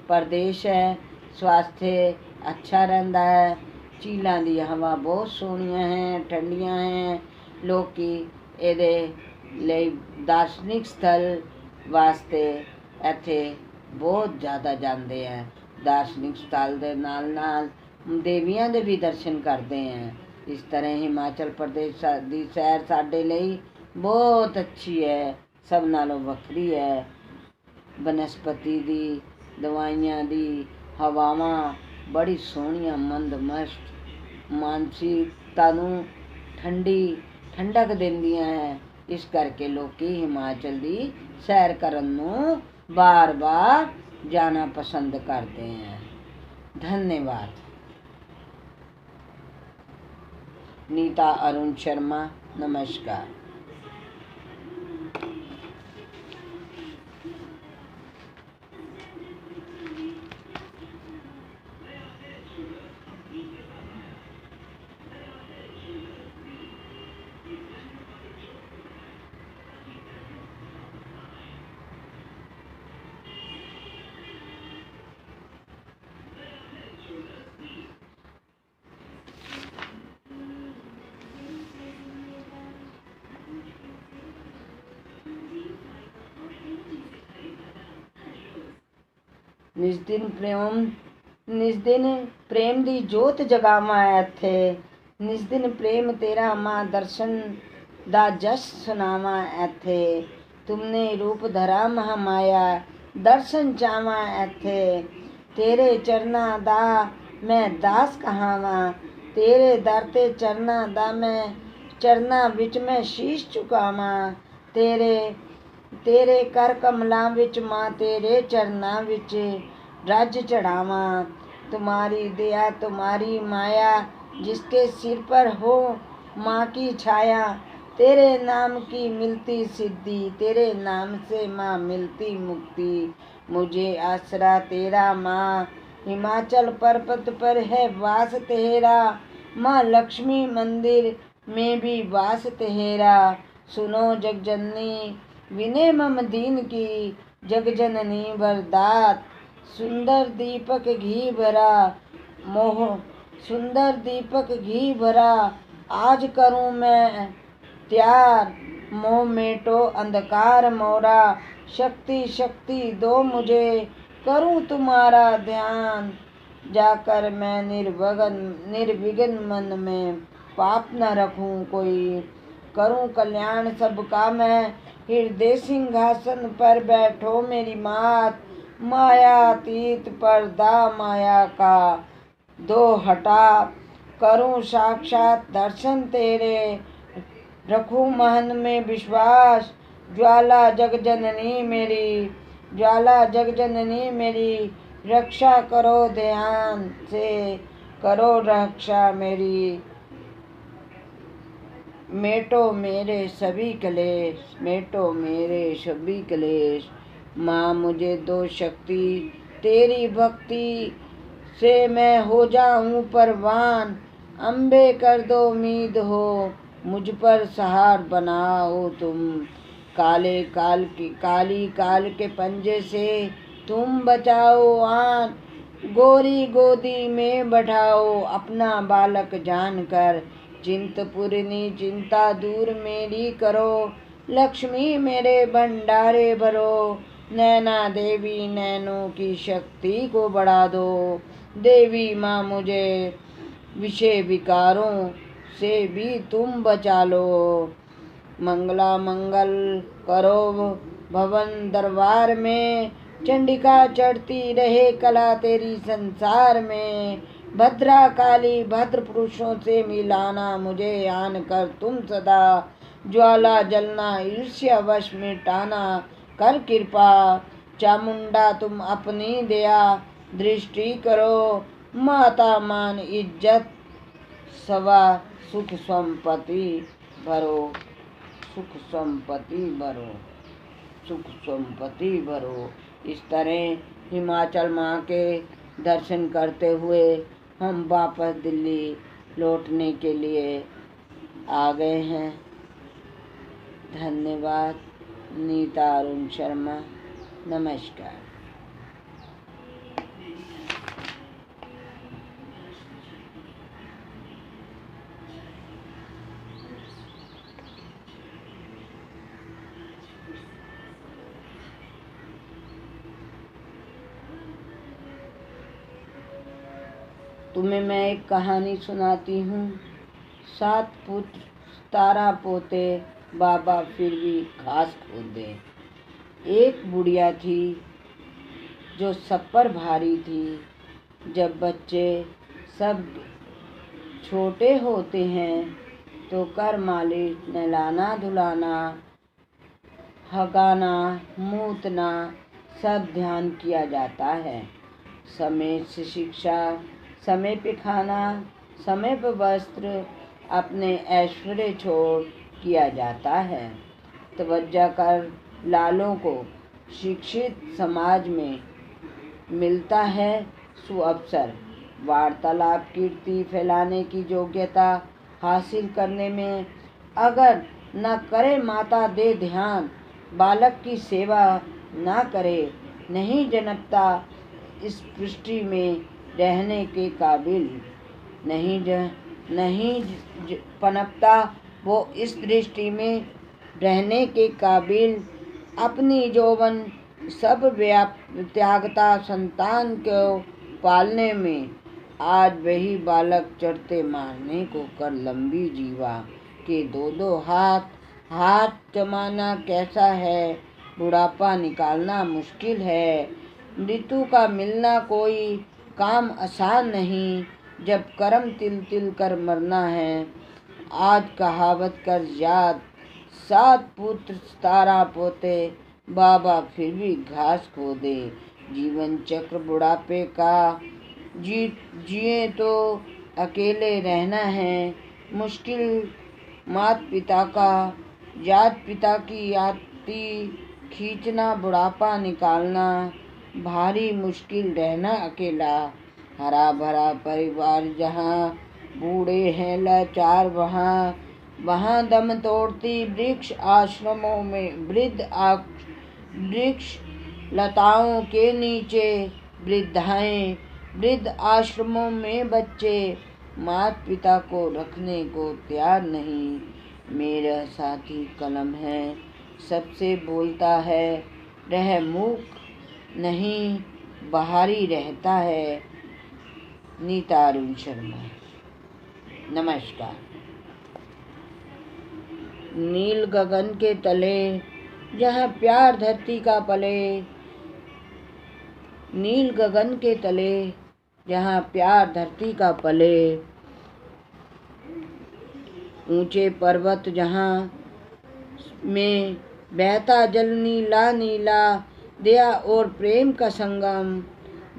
ਪ੍ਰਦੇਸ਼ ਹੈ। ਸਵਾਸਥ ਅੱਛਾ ਰਹਿੰਦਾ ਹੈ। ਝੀਲਾਂ ਦੀ ਹਵਾ ਬਹੁਤ ਸੋਹਣੀਆਂ ਹੈ, ਠੰਡੀਆਂ ਹੈ। ਲੋਕ ਇਹਦੇ ਲਈ ਦਾਰਸ਼ਨਿਕ ਸਥਲ ਵਾਸਤੇ ਇੱਥੇ ਬਹੁਤ ਜ਼ਿਆਦਾ ਜਾਂਦੇ ਹੈ। ਦਾਰਸ਼ਨਿਕ ਸਥਲ ਦੇ ਨਾਲ ਨਾਲ ਦੇਵੀਆਂ ਦੇ ਵੀ ਦਰਸ਼ਨ ਕਰਦੇ ਹੈ। ਇਸ ਤਰ੍ਹਾਂ ਹਿਮਾਚਲ ਪ੍ਰਦੇਸ਼ ਦੀ ਸੈਰ ਸਾਡੇ ਲਈ ਬਹੁਤ ਅੱਛੀ ਹੈ, ਸਭ ਨਾਲੋਂ ਵੱਖਰੀ ਹੈ। ਬਨਸਪਤੀ ਦੀ, ਦਵਾਈਆਂ ਦੀ, ਹਵਾਵਾਂ ਬੜੀ ਸੋਹਣੀਆਂ ਮੰਦਮਸਤ ਮਾਨਸਿਕਤਾ ਨੂੰ ਠੰਡਕ ਦਿੰਦੀਆਂ ਹੈ। ਇਸ ਕਰਕੇ ਲੋਕੀ ਹਿਮਾਚਲ ਦੀ ਸੈਰ ਕਰਨ ਨੂੰ बार जाना पसंद करते हैं। धन्यवाद। नीता अरुण शर्मा, नमस्कार। ਨਿਸ ਦਿਨ ਪ੍ਰੇਮ ਦੀ ਜੋਤ ਜਗਾਵਾਂ ਇੱਥੇ। ਨਿਸ ਦਿਨ ਪ੍ਰੇਮ ਤੇਰਾ ਮਾਂ ਦਰਸ਼ਨ ਦਾ ਜਸ ਸੁਣਾਵਾਂ ਇੱਥੇ। ਤੁਮਨੇ ਰੂਪ ਧਰਾ ਮਹਾਮਾਇਆ ਦਰਸ਼ਨ ਚਾਵਾਂ ਇੱਥੇ। ਤੇਰੇ ਚਰਨਾਂ ਦਾ ਮੈਂ ਦਾਸ ਕਹਾਵਾਂ। ਤੇਰੇ ਦਰ ਤੇ ਚਰਨਾਂ ਦਾ ਮੈਂ ਚਰਨਾਂ ਵਿੱਚ ਮੈਂ ਸ਼ੀਸ਼ ਝੁਕਾਵਾਂ। ਤੇਰੇ ਕਰ ਕਮਲਾਂ ਵਿੱਚ ਮਾਂ ਤੇਰੇ ਚਰਨਾਂ ਵਿੱਚ रज चढ़ावा। तुम्हारी दया तुम्हारी माया जिसके सिर पर हो माँ की छाया। तेरे नाम की मिलती सिद्धि, तेरे नाम से माँ मिलती मुक्ति। मुझे आसरा तेरा माँ, हिमाचल पर्वत पर है वास तेरा। माँ लक्ष्मी मंदिर में भी वास तेरा। सुनो जगजननी विनय मम दीन की, जगजननी वरदात। सुंदर दीपक घी भरा सुंदर दीपक घी भरा। आज करूं मैं त्यार, मोह मेटो अंधकार मोरा। शक्ति शक्ति दो मुझे, करूं तुम्हारा ध्यान। जाकर मैं निर्विघ्न मन में पाप न रखूं कोई। करूं कल्याण सबका मैं, हृदय सिंहासन पर बैठो मेरी मात। मायातीत पर्दा माया का दो हटा। करूं साक्षात दर्शन तेरे, रखूं मन में विश्वास। ज्वाला जगजननी मेरी रक्षा करो ध्यान से, करो रक्षा मेरी। मेटो मेरे सभी क्लेश। माँ मुझे दो शक्ति, तेरी भक्ति से मैं हो जाऊं परवान। अम्बे कर दो उम्मीद हो, मुझ पर सहार बनाओ तुम। काली काल के पंजे से तुम बचाओ आन। गोरी गोदी में बैठाओ अपना बालक जानकर। चिंतपूर्णी चिंता दूर मेरी करो, लक्ष्मी मेरे भंडारे भरो। नैना देवी नैनों की शक्ति को बढ़ा दो। देवी माँ मुझे विषय विकारों से भी तुम बचा लो। मंगला मंगल करो भवन दरबार में, चंडिका चढ़ती रहे कला तेरी संसार में। भद्रा काली भद्र पुरुषों से मिलाना मुझे आन कर तुम सदा, ज्वाला जलना ईर्ष्या वश मिटाना कर कृपा। चामुंडा तुम अपनी दया दृष्टि करो, माता मान इज्जत सवा सुख संपत्ति भरो, सुख संपत्ति भरो, सुख संपत्ति भरो। इस तरह हिमाचल माँ के दर्शन करते हुए हम वापस दिल्ली लौटने के लिए आ गए हैं। धन्यवाद। नीता अरुण शर्मा। नमस्कार। तुम्हें मैं एक कहानी सुनाती हूँ। 7 पुत्र 17 पोते, बाबा फिर भी घास खोदे। एक बुढ़िया थी जो सब पर भारी थी। जब बच्चे सब छोटे होते हैं तो कर मालिक नहलाना धुलाना, हगाना मूतना सब ध्यान किया जाता है। समय से शिक्षा, समय पे खाना, समय पर वस्त्र, अपने ऐश्वर्य छोड़ किया जाता है। तवज्जो कर लालों को शिक्षित समाज में मिलता है सुअवसर। वार्तालाप कीर्ति फैलाने की योग्यता हासिल करने में अगर न करे माता दे ध्यान, बालक की सेवा न करे, नहीं जनकता इस पृष्ठि में रहने के काबिल, नहीं पनपता वो इस दृष्टि में रहने के काबिल। अपनी यौवन सब त्यागता संतान को पालने में, आज वही बालक चढ़ते मारने को कर लंबी जीवा के 2-2 हाथ जमाना कैसा है। बुढ़ापा निकालना मुश्किल है, मृत्यु का मिलना कोई काम आसान नहीं। जब कर्म तिल तिल कर मरना है, आज कहावत कर याद। 7 पुत्र 17 पोते, बाबा फिर भी घास खोदे। जीवन चक्र बुढ़ापे का जिए तो अकेले रहना है मुश्किल। मात पिता का याद, पिता की याति खींचना, बुढ़ापा निकालना भारी मुश्किल, रहना अकेला। हरा भरा परिवार जहाँ, बूढ़े हैं लाचार वहाँ, वहाँ दम तोड़ती वृक्ष आश्रमों में वृक्ष लताओं के नीचे वृद्धाएं, वृद्ध आश्रमों में बच्चे माता पिता को रखने को तैयार नहीं। मेरा साथी कलम है, सबसे बोलता है, रह मूक नहीं बाहरी रहता है। नीता अरुण शर्मा। नमस्कार। नील गगन के तले जहाँ प्यार धरती का पले, नील गगन के तले जहाँ प्यार धरती का पले। ऊंचे पर्वत जहाँ में बहता जल नीला नीला, दया और प्रेम का संगम।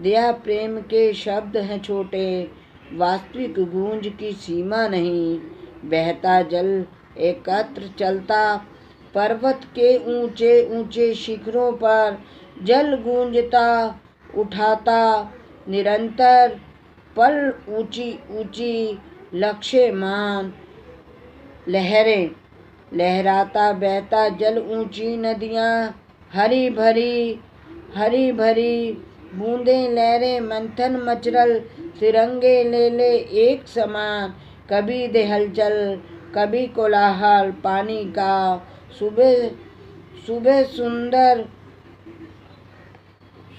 दया प्रेम के शब्द हैं छोटे, वास्तविक गूंज की सीमा नहीं। बहता जल एकत्र चलता, पर्वत के ऊंचे ऊंचे शिखरों पर जल गूंजता उठाता निरंतर, पल ऊंची ऊंची लक्ष्य मान। लहरें लहराता बहता जल, ऊंची नदियाँ हरी भरी बूंदें लहरें मंथन मचरल, तिरंगे ले एक समान। कभी दे हलचल कभी कोलाहल पानी का, सुबह सुंदर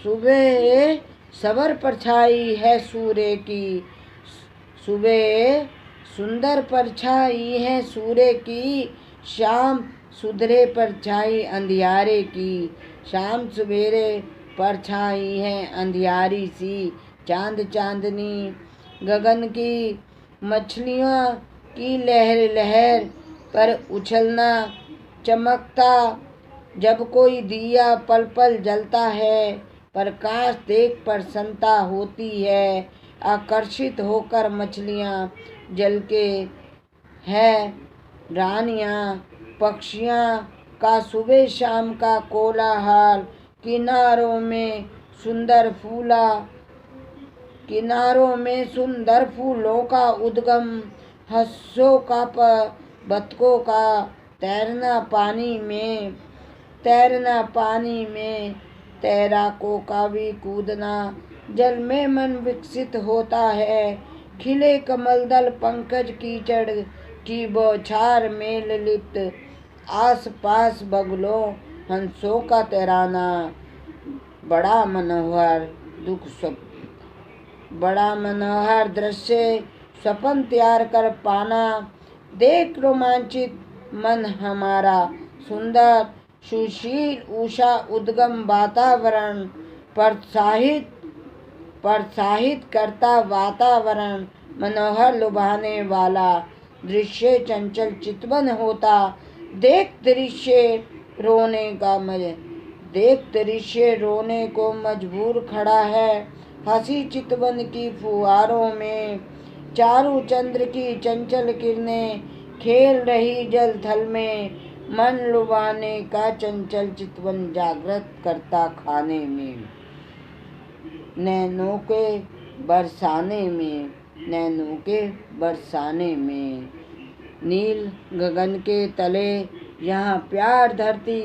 सुबह सबर पर छाई है सूर्य की, सुबह सुंदर परछाई है सूर्य की, शाम सुधरे परछाई अंधियारे की। शाम सवेरे परछाई है अंधियारी सी, चांद चांदनी गगन की, मछलियों की लहर लहर पर उछलना चमकता। जब कोई दिया पल पल जलता है, प्रकाश देख प्रसन्नता होती है। आकर्षित होकर मछलियाँ जल के है रानियाँ, पक्षियाँ का सुबह शाम का कोलाहल। किनारों में सुंदर फूलों का उद्गम, हंसों का बतकों का तैरना पानी में, तैराकों का भी कूदना। जल में मन विकसित होता है, खिले कमल दल पंकज कीचड़ की बौछार में लिप्त। आस पास बगुलों हंसों का तैराना, बड़ा मनोहर दृश्य सपन तैयार कर पाना। देख रोमांचित मन हमारा, सुंदर सुशील उषा उद्गम वातावरण, प्रोत्साहित करता वातावरण। मनोहर लुभाने वाला दृश्य चंचल चितवन होता। देख दृश्य रोने को मजबूर खड़ा है। हंसी चितवन की फुहारों में, चारू चंद्र की चंचल किरणें खेल रही जल थल में। मन लुभाने का चंचल चितवन जागृत करता खाने में, नैनों के बरसाने में। नील गगन के तले यहाँ प्यार धरती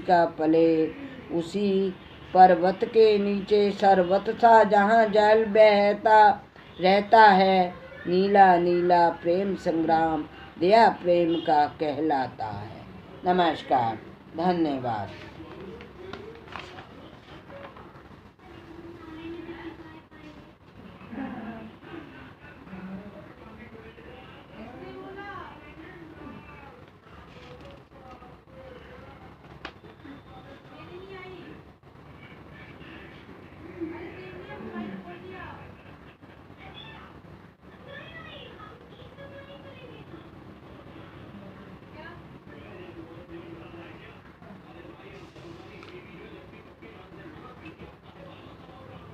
का पले। उसी पर्वत के नीचे सर्वत सा जहाँ जल बहता रहता है। नीला नीला प्रेम संग्राम दया प्रेम का कहलाता है। नमस्कार, धन्यवाद।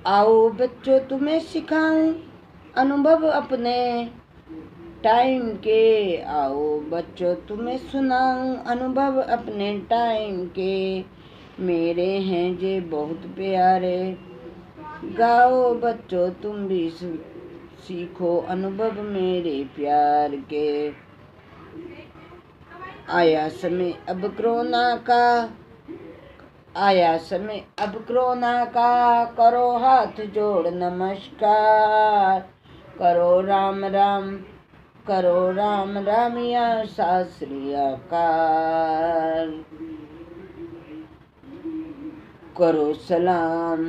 आओ बच्चों तुम्हें सिखाऊं अनुभव अपने टाइम के। आओ बच्चों तुम्हें सुनाऊं अनुभव अपने टाइम के। मेरे हैं जे बहुत प्यारे, गाओ बच्चों तुम भी सीखो अनुभव मेरे प्यार के। आया समय अब कोरोना का, करो हाथ जोड़ नमस्कार। करो राम राम या सत श्री अकाल। करो सलाम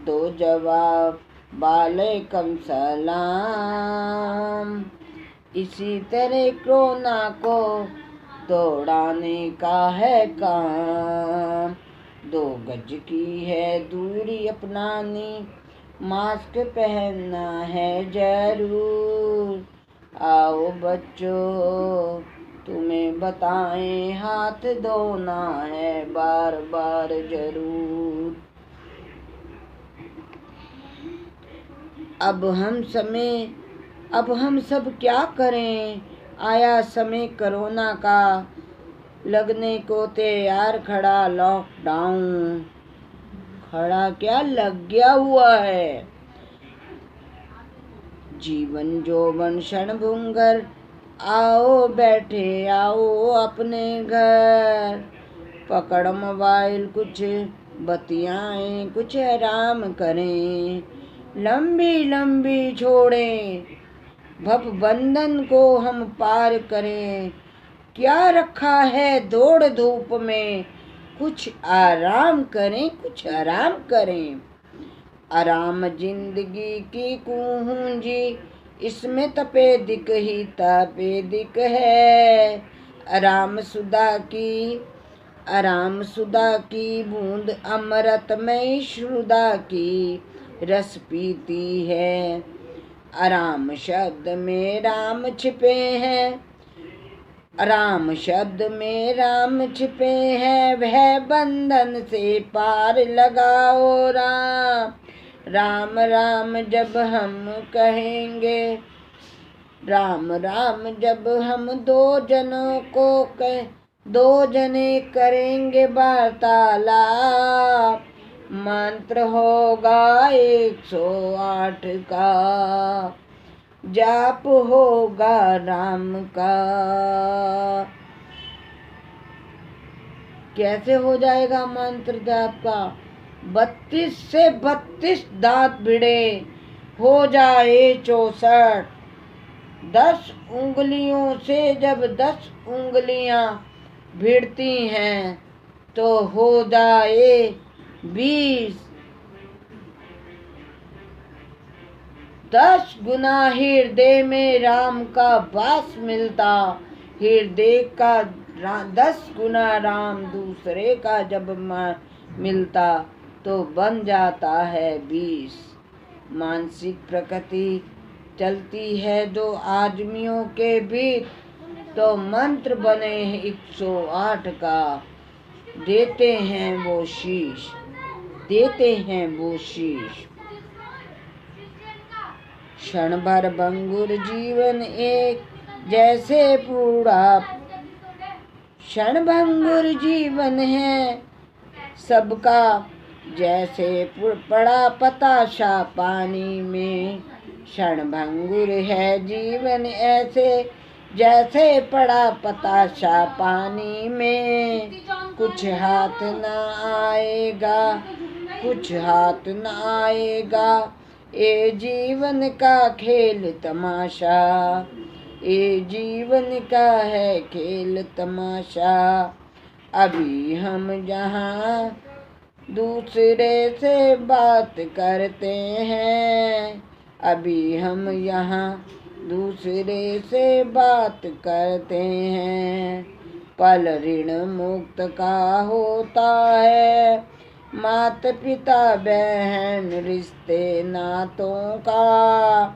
दो जवाब वालेकुम सलाम। इसी तरह कोरोना को दौड़ाने का है काम। 2 गज की है दूरी अपनानी, मास्क पहनना है जरूर। आओ बच्चों तुम्हें बताएं हाथ धोना है बार बार जरूर। अब हम सब क्या करें, आया समय कोरोना का, लगने को तैयार खड़ा लॉकडाउन। खड़ा क्या लग गया हुआ है। जीवन जोवन क्षण भंगुर, आओ बैठे आओ अपने घर। पकड़ मोबाइल कुछ बतियाएं, कुछ आराम करें। लंबी लंबी छोड़ें भव बंधन को हम पार करें। क्या रखा है दौड़ धूप में, कुछ आराम करें। आराम जिंदगी की कुंजी, इसमें तपेदिक ही तपेदिक है। आराम सुधा की बूंद अमृत में श्रुदा की रस पीती है। आराम शब्द में राम छिपे हैं, राम शब्द में राम छिपे हैं, वह बंधन से पार लगाओ राम। राम राम जब हम कहेंगे, राम राम जब हम दो जनों को दो जने करेंगे वार्तालाप, मंत्र होगा 108 का, जाप होगा राम का। कैसे हो जाएगा मंत्र जाप का? 32 से 32 दांत भिड़े हो जाए 64। 10 उंगलियों से जब 10 उंगलियां भिड़ती हैं तो हो जाए 20। 10 गुना हृदय में राम का वास मिलता, हृदय का 10 गुना राम दूसरे का जब मिलता तो बन जाता है 20। मानसिक प्रकृति चलती है दो आदमियों के बीच, तो मंत्र बने 108 का, देते हैं वो शीश, देते हैं वो शीश। क्षण भर भंगुर जीवन एक जैसे पूरा, क्षण भंगुर जीवन है सबका, जैसे पड़ा पताशा पानी में। क्षण भंगुर है जीवन ऐसे जैसे पड़ा पताशा पानी में। कुछ हाथ न आएगा, कुछ हाथ न आएगा, ये जीवन का खेल तमाशा, ये जीवन का है खेल तमाशा। अभी हम जहाँ दूसरे से बात करते हैं, अभी हम यहाँ दूसरे से बात करते हैं। पल ऋण मुक्त का होता है, माता पिता बहन रिश्ते नातों का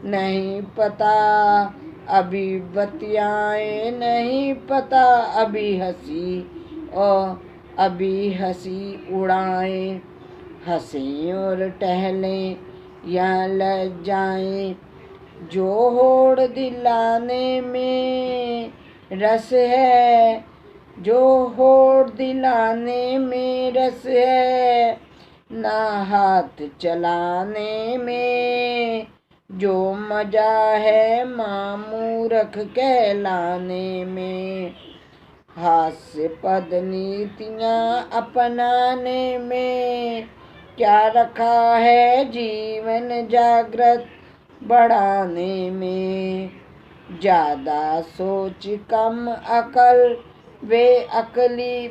नहीं पता, अभी बतियाए नहीं पता, अभी हंसी और अभी हंसी उड़ाए, हंसें और टहलें या लज जाएं, जो होड़ दिलाने में रस है, जो होड़ दिलाने में रस है, ना हाथ चलाने में जो मजा है, मामूरख कहलाने में। हास्य पद नीतियाँ अपनाने में क्या रखा है, जीवन जागृत बढ़ाने में। ज्यादा सोच कम अकल बेअकली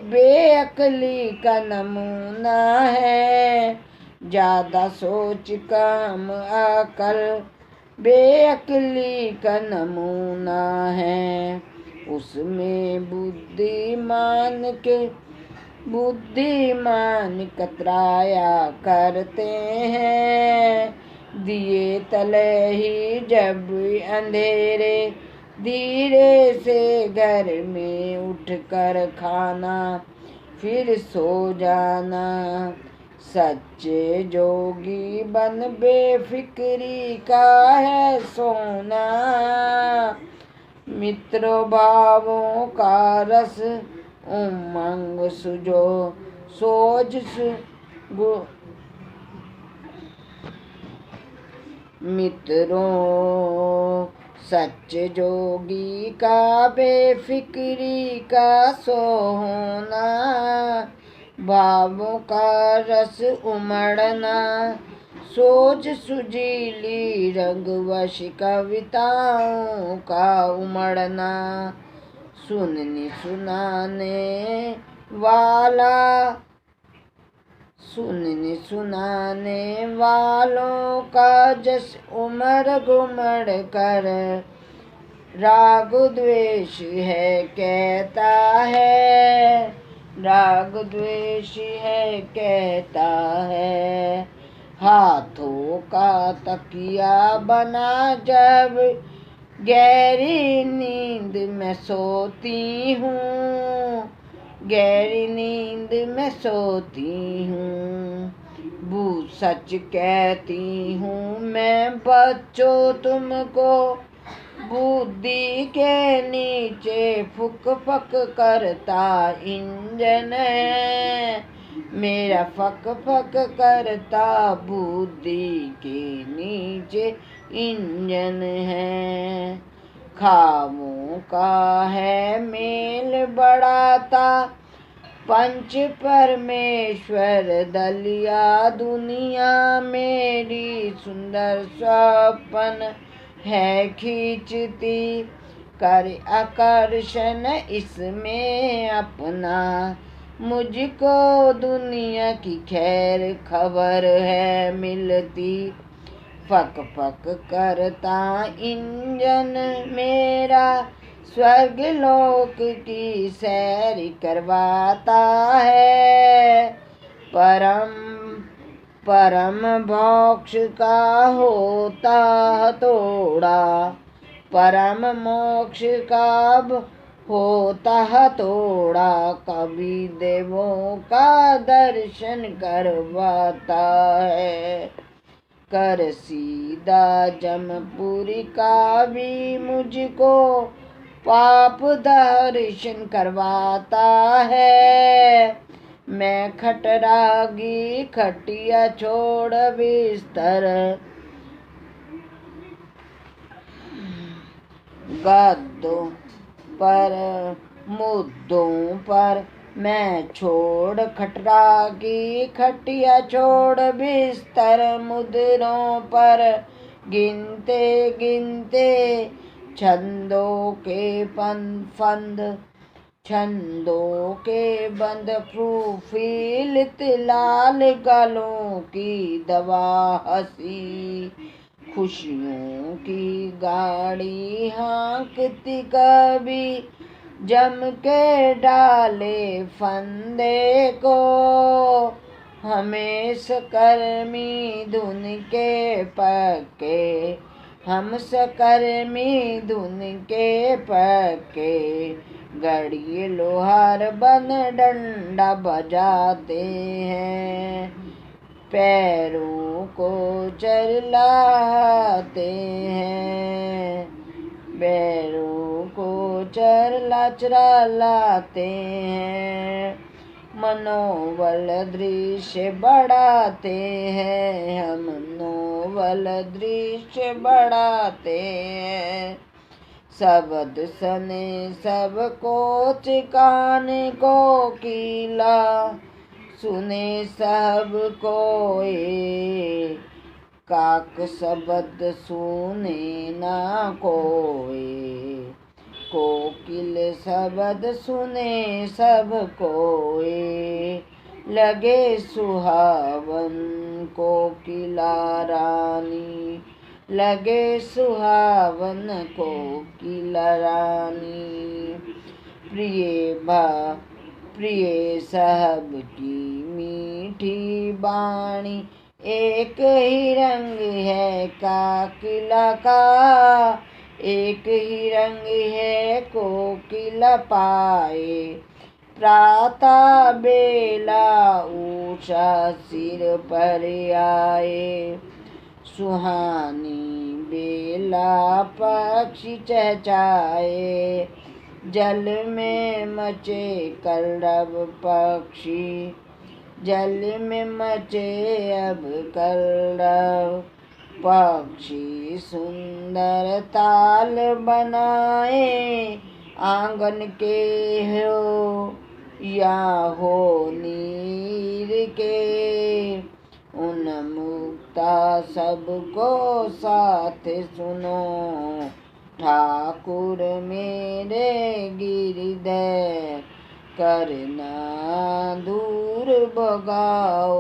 का नमूना है। ज्यादा सोच कम अकल बेअकली का नमूना है। उसमें बुद्धिमान कतराया करते हैं। दिए तले ही जब अंधेरे, धीरे से घर में उठकर खाना, फिर सो जाना। सच्चे जोगी बन बेफिक्री का है सोना, मित्रों भावों का रस उमंग सुजो सोज मित्रों। सच्चे जोगी का बेफिक्री का सोना, भावों का रस उमड़ना, सोच सुजीली रंगवश कविताओं का उमड़ना। सुनने सुनाने वाला सुनने सुनाने वालों का जस उमड़ घुमड़ कर राग द्वेष है कहता है, राग द्वेष है कहता है। हाथों का तकिया बना जब गहरी नींद में सोती हूँ, गहरी नींद में सोती हूँ। बू सच कहती हूँ मैं बच्चों तुमको, बुद्धि के नीचे फुक फक करता इंजन है, मेरा फक फक करता बुद्धि के नीचे इंजन है। खामों का है मेल बढ़ाता पंच परमेश्वर दलिया, दुनिया मेरी सुंदर सपन है खींचती, कर आकर्षण इसमें अपना। मुझको दुनिया की खैर खबर है मिलती, फक फक करता इंजन मेरा स्वर्ग लोक की सैर करवाता है। परम मोक्ष का होता हथौड़ा, परम मोक्ष का होता हथौड़ा, कवि देवों का दर्शन करवाता है। कर सीधा जमपुरी का भी मुझको पाप दर्शन करवाता है। मैं खटरागी खटिया छोड़ बिस्तर, गद्दों पर मुद्दों पर मैं छोड़ खटरागी खटिया छोड़ बिस्तर, मुद्रों पर गिनते गिनते छंदों के फंद, छंदों के बंद प्रूफिलित लाल गालों की दवा हंसी, खुशियों की गाड़ी हाँकती कभी जम के डाले फंदे को, हमें सकर्मी धुन के पक्के, हम सकर्मी धुन के पक्के, गड़िए लोहार बन डंडा बजाते हैं, पैरों को चरलाते हैं, पैरों को चरलाते हैं। मनोबल दृश्य बढ़ाते हैं हम, नोबल दृश्य बढ़ाते हैं। शब्द सने सबको चिकाने को कीला, सुने सब कोई काक शब्द सुने ना कोई, कोकिल शब्द सुने सब कोई, लगे सुहावन कोकिला रानी, लगे सुहावन कोकिला रानी। प्रिय साहब की मीठी बाणी, एक ही रंग है काकिला का, एक ही रंग है कोकिला पाए। प्रातः बेला ऊषा सिर पर आए, सुहानी बेला पक्षी चहचाए, जल में मचे कलरव पक्षी, जल में मचे अब कलरव पक्षी। सुंदर ताल बनाए आंगन के हो या हो नीर के, उन्मुक्ता सबको साथ सुनो, ठाकुर मेरे गिरधर करना दूर भगाओ,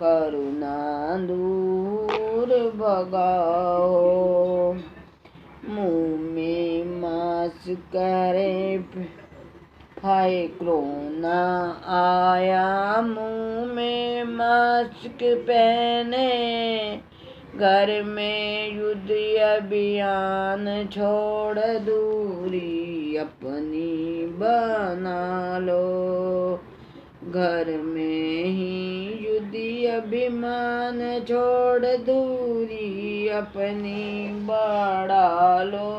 करुणा दूर भगाओ। मुँह में मांस करे हाय कोरोना आया, मुँह में मास्क पहने, घर में युद्ध अभियान छोड़ दूरी अपनी बना लो। घर में ही युद्ध अभिमान छोड़ दूरी अपनी बढ़ा लो।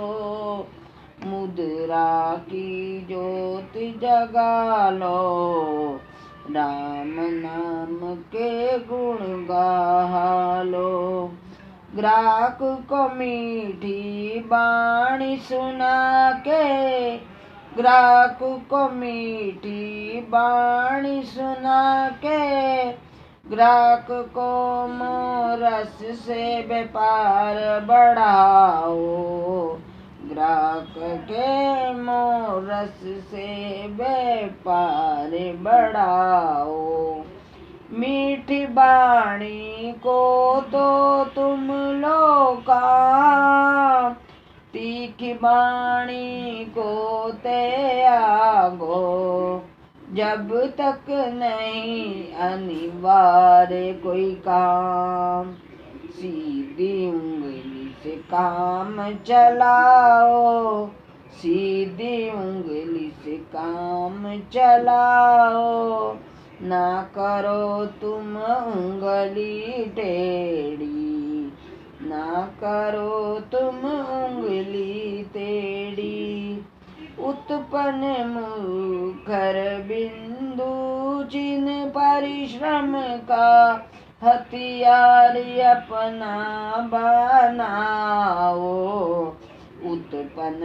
मुद्रा की ज्योति जगा लो, राम नाम के गुण गा लो। ग्राहक को मीठी बाणी सुना के, ग्राहक को मीठी बाणी सुना के, ग्राहक को मोरस से व्यापार बढ़ाओ। ग्राहक के मोरस से व्यापार बढ़ाओ। मीठी बाणी को तो तुम लो काम, तीखी बाणी को त्यागो। जब तक नहीं अनिवार्य कोई काम, सीधी उंगली से काम चलाओ, सीधी उंगली से काम चलाओ। ना करो तुम उंगली टेढ़ी, ना करो तुम उंगली टेढ़ी। उत्पन्न मुखर बिंदु चिन्ह परिश्रम का हथियार अपना बनाओ। उत्पन्न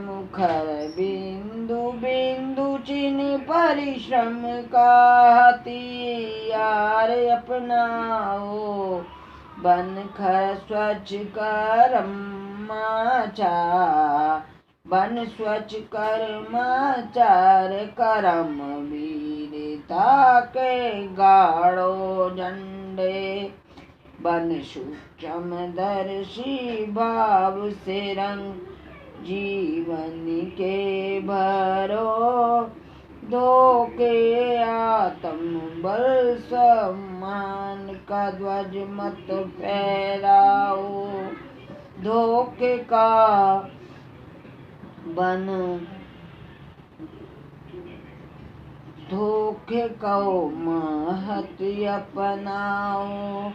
मुखर बिंदु बिंदु चिन्ह परिश्रम का हथियार अपनाओ। बन कर स्वच्छ बन स्वच्छ कर्माचार, कर्म वीरता के गाढ़ो झंडे। बन सूक्ष्म दर्शी भाव से रंग जीवन के भरो। धोखे आत्म बल सम्मान का ध्वज मत फहराओ। धोखे का बन धोखे को महत्व अपनाओ।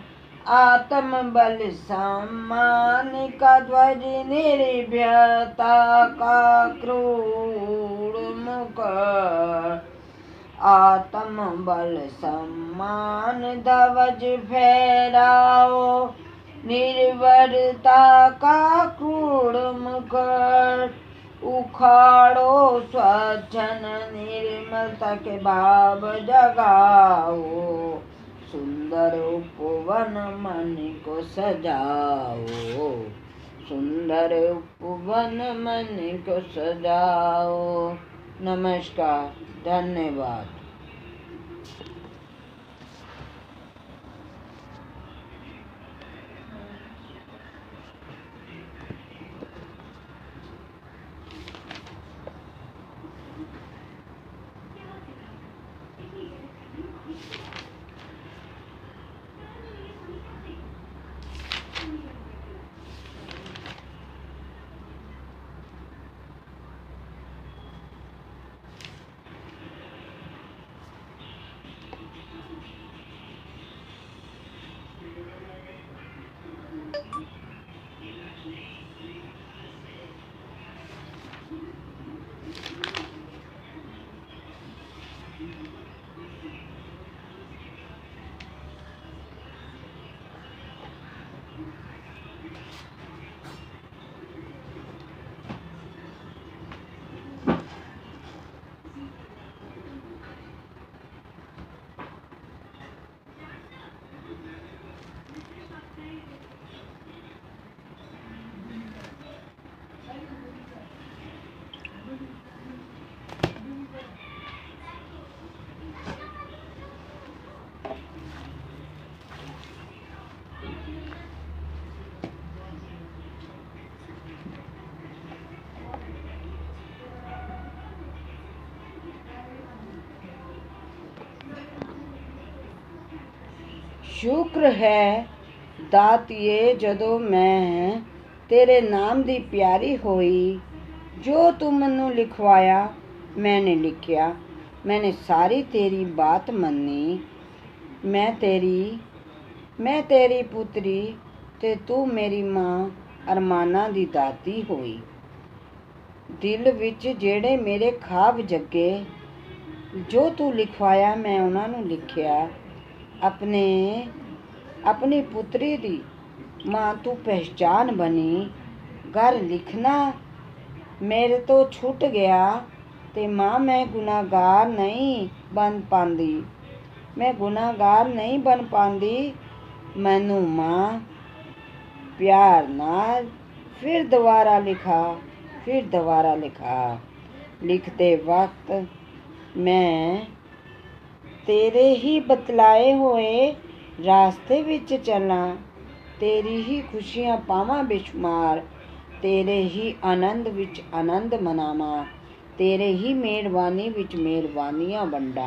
आत्म बल सम्मान का ध्वज निर्भयता का क्रूर मुकुट। आत्म बल सम्मान ध्वज फहराओ। निर्भरता का क्रूर मुकुट उखाड़ो। स्वच्छन निर्मलता के भाव जगाओ। सुंदर उपवन मन को सजाओ। सुंदर उपवन मन को सजाओ। नमस्कार, धन्यवाद। ਸ਼ੁਕਰ ਹੈ ਦਾਤੀਏ ਜਦੋਂ ਮੈਂ ਤੇਰੇ ਨਾਮ ਦੀ ਪਿਆਰੀ ਹੋਈ। ਜੋ ਤੂੰ ਮੈਨੂੰ ਲਿਖਵਾਇਆ मैंने लिखिया। मैंने सारी तेरी बात मन्नी। मैं तेरी पुत्री ते तू मेरी मां अरमाना दी दाती होई। दिल विच जेड़े मेरे खाब जगे जो तू लिखवाया मैं उन्हां नूं लिखिया। अपनी पुत्री दी मां तू पहचान बनी। घर लिखना मेरे तो छुट गया ते मां मैं गुनाहगार नहीं बन पांदी। मैं गुनाहगार नहीं बन पांदी। मैनू मां प्यार नाल फिर दोबारा लिखा। लिखते वक्त मैं तेरे ही बतलाए होए रास्ते विच चला। तेरी ही खुशियां पावां बेशुमार। तेरे ही आनंद विच आनंद मनावां। तेरे ही मेहरबानी विच मेहरबानियां वंडा।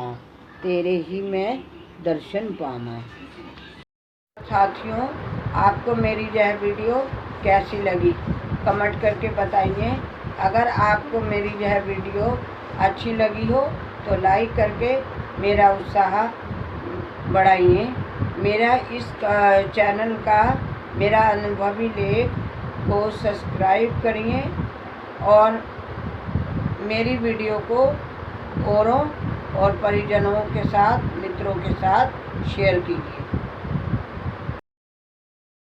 तेरे ही मैं दर्शन पावां। साथियों, आपको मेरी यह वीडियो कैसी लगी कमेंट करके बताइए। अगर आपको मेरी यह वीडियो अच्छी लगी हो तो लाइक करके मेरा उत्साह बढ़ाइए। मेरा इस चैनल का मेरा अनुभवी लेख को सब्सक्राइब करिए और मेरी वीडियो को औरों और परिजनों के साथ, मित्रों के साथ शेयर कीजिए।